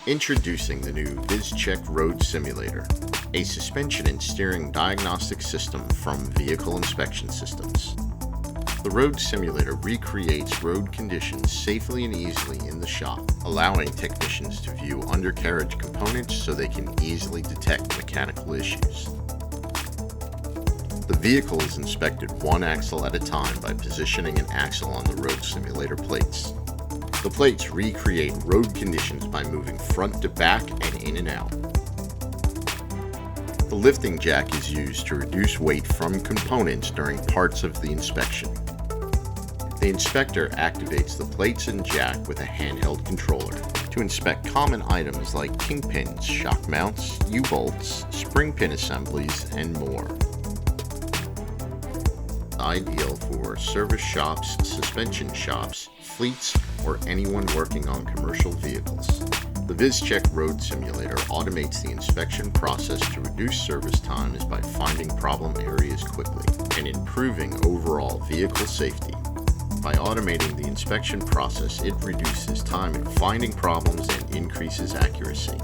Introducing the new VIS-Check Road Simulator, a suspension and steering diagnostic system from Vehicle Inspection Systems. The road simulator recreates road conditions safely and easily in the shop, allowing technicians to view undercarriage components so they can easily detect mechanical issues. The vehicle is inspected one axle at a time by positioning an axle on the road simulator plates. The plates recreate road conditions by moving front to back and in and out. The lifting jack is used to reduce weight from components during parts of the inspection. The inspector activates the plates and jack with a handheld controller to inspect common items like kingpins, shock mounts, U-bolts, spring pin assemblies, and more. Ideal for service shops, suspension shops, fleets, or anyone working on commercial vehicles. The VIS-Check Road Simulator automates the inspection process to reduce service times by finding problem areas quickly and improving overall vehicle safety. By automating the inspection process, it reduces time in finding problems and increases accuracy.